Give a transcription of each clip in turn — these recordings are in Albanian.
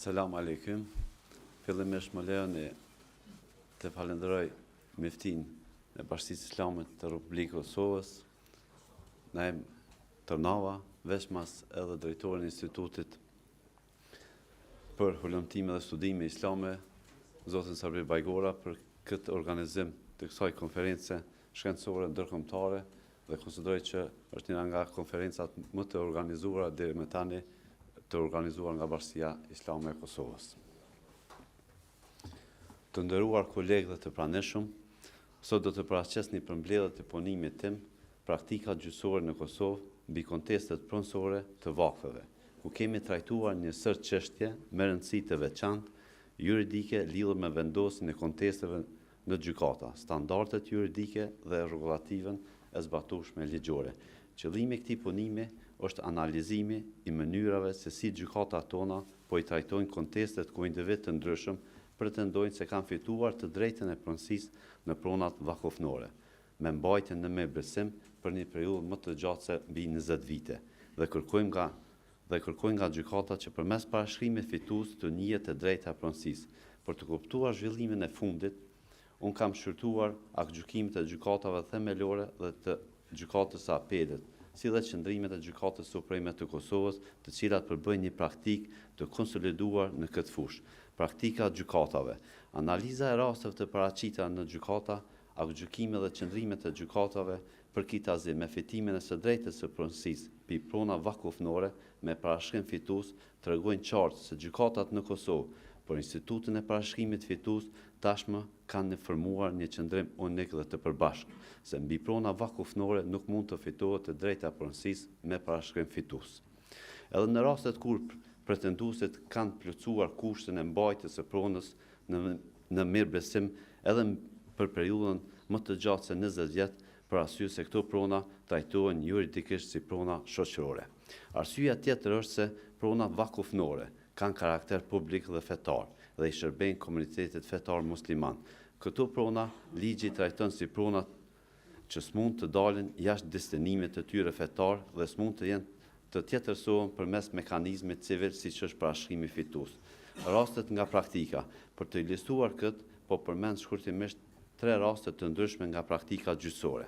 Selam aleikum. Fillimisht më lejoni të falenderoj mjeftinë e Bashkisë Islame të Republikës Kosovës, Naim Tërnava, veçmas edhe drejtorin e institutit për hulumtime dhe studime islame, zotin Sabri Bajgora, për këtë organizim të kësaj konference shkencore ndërkombëtare dhe konsideroj që është një nga konferencat më të organizuara deri më tani të organizuar nga Bashkia Islame e Kosovës. Të nderuar kolegë dhe të pranishëm, sot do të paraqes një përmbledhje të punimit tim, praktika gjyqësore në Kosovë mbi kontestet pronësore të vakfeve, ku kemi trajtuar një sër çështje me rëndësi të veçantë juridike lidhur me vendosjen e kontesteve në gjykata, standardet juridike dhe rregullativën e zbatueshme ligjore. Qëllimi i këtij punimi është analizimi i mënyrave se si gjykatat tona po i trajtojnë kontestet ku individ të ndryshëm pretendojnë se kanë fituar të drejtën e pronësisë në pronat vakufnore, me mbajtjen në mirëbesim për një periudhë më të gjatë se mbi 20 vite, dhe kërkojnë nga gjykatat që përmes parashkrimit fitues të njihet e drejta e pronësisë. Për të kuptuar zhvillimin e fundit, unë kam shqyrtuar aktgjykimet e gjykatave themelore dhe të gjykatës së apelit, si dhe qëndrimet e gjykatës supreme të Kosovës, të cilat përbëjnë një praktikë të konsoliduar në këtë fushë. Praktika e gjykatave, analiza e rasteve të paraqita në gjykata, aktgjykimet dhe qëndrimet e gjykatave përkitazi me fitimin e së drejtës së pronësisë mbi prona vakufnore me parashkrim fitues tregojnë qartë se gjykatat në Kosovë për institutin e parashkrimit fitues tashmë kanë formuar një qëndrim unik dhe të përbashkët, se mbi prona vakufnore nuk mund të fitohet të drejta e pronësisë me parashkrim fitues. Edhe në rastet kur pretenduesit kanë plotësuar kushtin e mbajtjes së pronës në mirëbesim edhe për periudhën më të gjatë se 20 vjet, për arsye se këto prona trajtohen juridikisht si prona shoqërore. Arsyeja tjetër është se prona vakufnore kanë karakter publik dhe fetar dhe i shërbejnë komunitetit fetar musliman. Këto prona ligji trajton si prona që s'mund të dalin jashtë destinimit të tyre fetar dhe s'mund të jenë të tjetërsohen përmes mekanizmit civil siç është parashkrimi fitues. Rastet nga praktika, për të ilustruar këtë, po përmend shkurtimisht 3 raste të ndryshme nga praktika gjyqësore.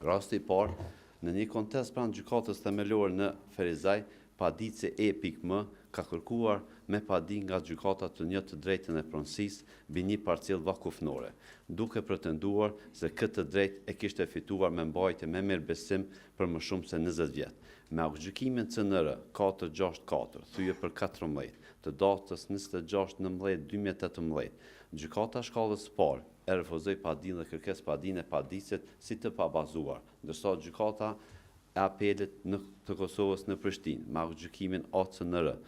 Rasti i parë, në një kontest pranë gjykatës themelore në Ferizaj, paditësi E.M. ka kërkuar me padi nga gjykata të një të drejtën e pronësisë mbi një parcellë vakufnore, duke pretenduar se këtë drejtë e kishte fituar me mbajtje me mirëbesim për më shumë se 20 vjet. Me aktgjykimin CNR 464, thyje për 14, të datës 26/19/2018, gjykata shkallës parë e refuzoi padinë dhe kërkes padinë e paditësit si të pabazuar, ndërsa gjykata e apelit të Kosovës në Prishtinë, me aktgjykimin ACNR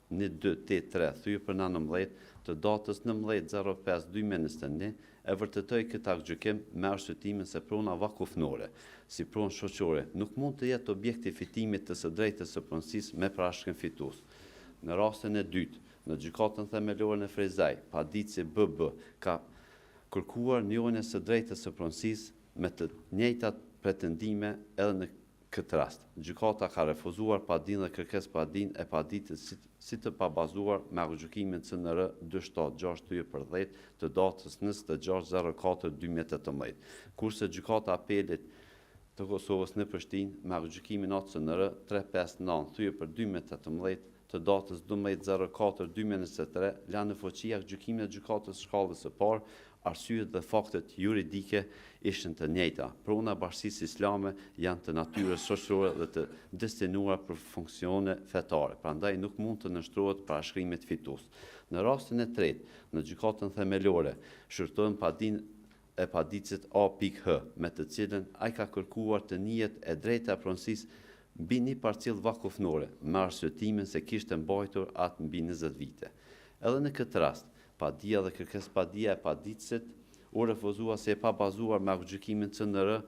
1283, thyje për 19, të datës 19/05/2021, e vërtetoi këtë aktgjykim me arsyetimin se prona vakufnore, si pronë shoqërore, nuk mund të jetë objekti i fitimit të së drejtës së pronësisë me parashkrim fitues. Në rastin e dytë, në gjykatën themelore në Frezaj, paditësi BB ka kërkuar njohjen e së drejtës së pronësisë me të njëjtat pretendime edhe në këtë rast. Gjykata ka refuzuar padinë dhe kërkes padinë e paditës si të pabazuar me aktgjykimin CNR 276/10 të datës 26/04/2018, kurse gjykata apelit të Kosovës në Prishtinë me aktgjykimin ACNR 359/2018 të datës 12/04/2023 la në fuqi aktgjykimin e gjykatës shkallës së parë. Arsyet dhe faktet juridike ishin të njëjta. Prona e Bashkisë Islame janë të natyrës shoqërore dhe të destinuara për funksione fetare, prandaj nuk mund të nështrohet parashkrimit fitues. Në rastin e tretë, në gjykatën themelore, shërtohen padinë e paditësit A.H, me të cilën ai ka kërkuar të njihet e drejta e pronësisë mbi një parcellë vakufnore, me arsyetimin se kishte mbajtur atë mbi 20 vite. Edhe në këtë rast, padia dhe kërkes padia e paditësit u refuzua se e pabazuar me aktgjykimin CNR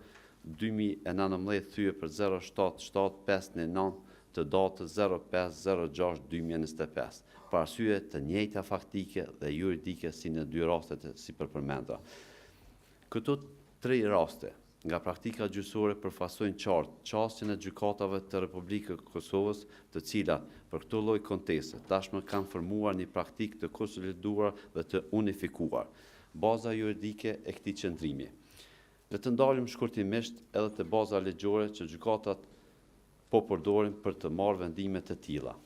2019 thyje për 07759 të datës 05/06/2025, për arsye të njëjta faktike dhe juridike si në 2 rastet si përpërmenda. Këto 3 raste nga praktika gjyqësore përfaqësojnë qartë çështjen e gjykatave të Republikës së Kosovës, të cilat për këtë lloj konteste tashmë kanë formuar një praktikë të konsoliduar dhe të unifikuar. Baza juridike e këtij qëndrimi. Le të ndalim shkurtimisht edhe te baza ligjore që gjykatat po përdorin për të marrë vendime të tilla.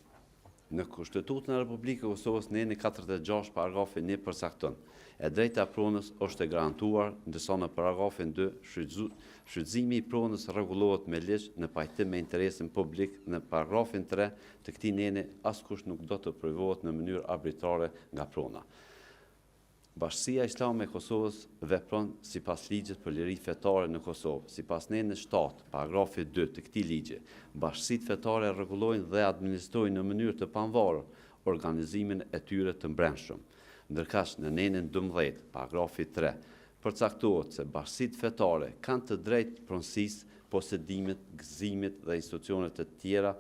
Në Kushtetutën e Republikës së Kosovës në 46 paragrafi 1 përcakton: e drejta e pronës është e garantuar, ndërsa në paragrafin 2 shfrytëzimi i pronës rregullohet me ligj në pajtim me interesin publik. Në paragrafin 3 të këtij neni askush nuk do të privohet në mënyrë arbitrare nga prona. Bashkia Islame e Kosovës vepron sipas ligjit për liri fetare në Kosovë. Sipas nenit 7, paragrafi 2 të këtij ligji, bashkitë fetare rregullojnë dhe administrojnë në mënyrë të pavarur organizimin e tyre të brendshëm. Ndërkaq në nenin 12, paragrafi 3, përcaktohet se bashkitë fetare kanë të drejtë pronësisë, posedimit, gëzimit dhe institucionet të tjera,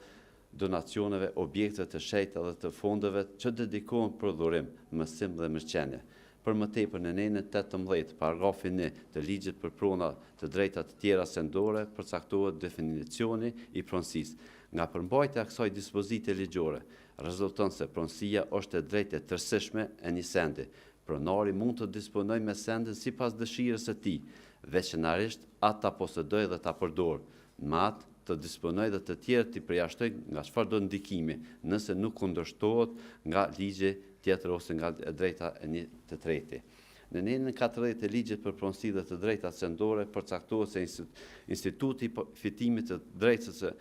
donacioneve, objekte të shenjta dhe të fondeve që dedikohen për dhurim, mësim dhe mirëqenie. Për më tepër në nenin 18, paragrafi 1 të ligjit për prona të drejta të tjera sendore, përcaktohet definicioni i pronësisë. Nga përmbajtja e kësaj dispozite ligjore, rezulton se pronësia është e drejtë e tërësishme e një sendi. Pronari mund të disponojë me sendin sipas dëshirës së tij, veçanërisht atë ta posedojë dhe ta përdorë, me atë të disponojë dhe të tjerë të përjashtojnë nga çfarëdo ndikimi, nëse nuk kundërshtohet nga ligji tjetër ose nga e drejta e një të treti. Në nenin 40 të ligjit për pronësi dhe të drejtat sendore përcaktohet se instituti i fitimit të drejtës së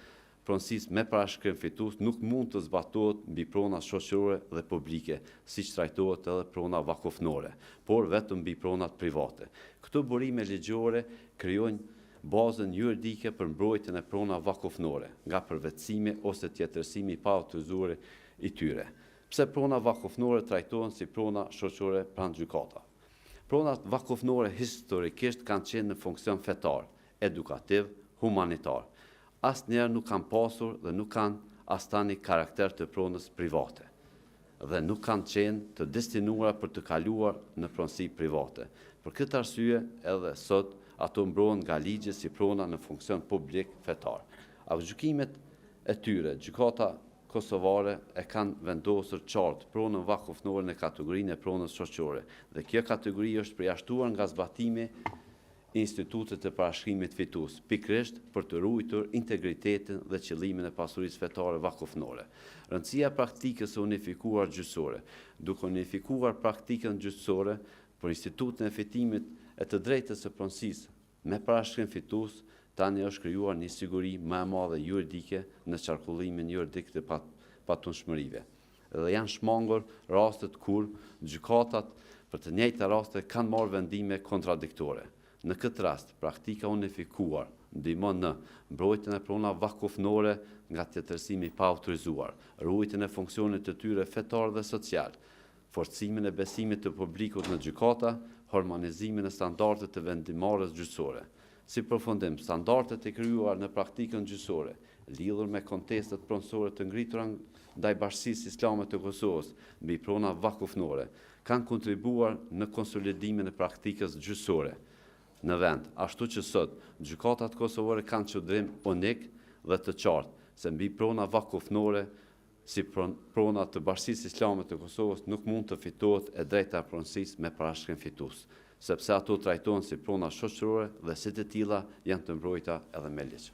pronësisë me parashkrim fitues nuk mund të zbatohet mbi prona shoqërore dhe publike, siç trajtohet edhe prona vakufnore, por vetëm mbi pronat private. Këto burime ligjore krijojnë bazën juridike për mbrojtjen e prona vakufnore nga përvetësimi ose tjetërsimi pa autorizuar i tyre. Pse prona vakufnore trajtohen si prona shoqërore pranë gjykata? Pronat vakufnore historikisht kanë qenë në funksion fetar, edukativ, humanitar. Asnjëherë nuk kanë pasur dhe nuk kanë as tani karakter të pronës private dhe nuk kanë qenë të destinuara për të kaluar në pronësi private. Për këtë arsye edhe sot ato mbrohen nga ligji si prona në funksion publik fetar. Gjykimet e tyre, gjykata kosovare e kanë vendosur qartë pronën vakufnore në kategorinë e pronës shoqërore dhe kjo kategori është përjashtuar nga zbatimi i institutit të parashkrimit fitues, pikërisht për të ruajtur integritetin dhe qëllimin e pasurisë fetare vakufnore. Rëndësia e praktikës së unifikuar gjyqësore. Duke unifikuar praktikën gjyqësore për institutin e fitimit e të drejtës së pronësisë me parashkrim fitues, tani është krijuar një siguri më e madhe juridike në qarkullimin juridik të patunshmërive. Dhe janë shmangur rastet kur gjykatat për të njëjta raste kanë marrë vendime kontradiktore. Në këtë rast, praktika unifikuar ndihmon në mbrojtjen e pronave vakufnore nga tjetërsimi pa autorizuar, ruajtjen e funksionit të tyre fetar dhe social, forcimin e besimit të publikut në gjykata, harmonizimin e standardet të vendimarrjes gjyqësore. Si përfundim, standardet e krijuar në praktikën gjyqësore, lidhur me kontestet pronësore të ngritura ndaj Bashkisë Islame të Kosovës mbi prona vakufnore, kanë kontribuar në konsolidimin e praktikës gjyqësore në vend, ashtu që sot gjykatat kosovare kanë qëndrim unik dhe të qartë se mbi prona vakufnore si prona të Bashkisë Islame të Kosovës nuk mund të fitohet e drejta e pronësisë me parashkrim fitues, sepse ato trajtohen si prona shoqërore dhe si të tilla janë të mbrojtura edhe me ligj.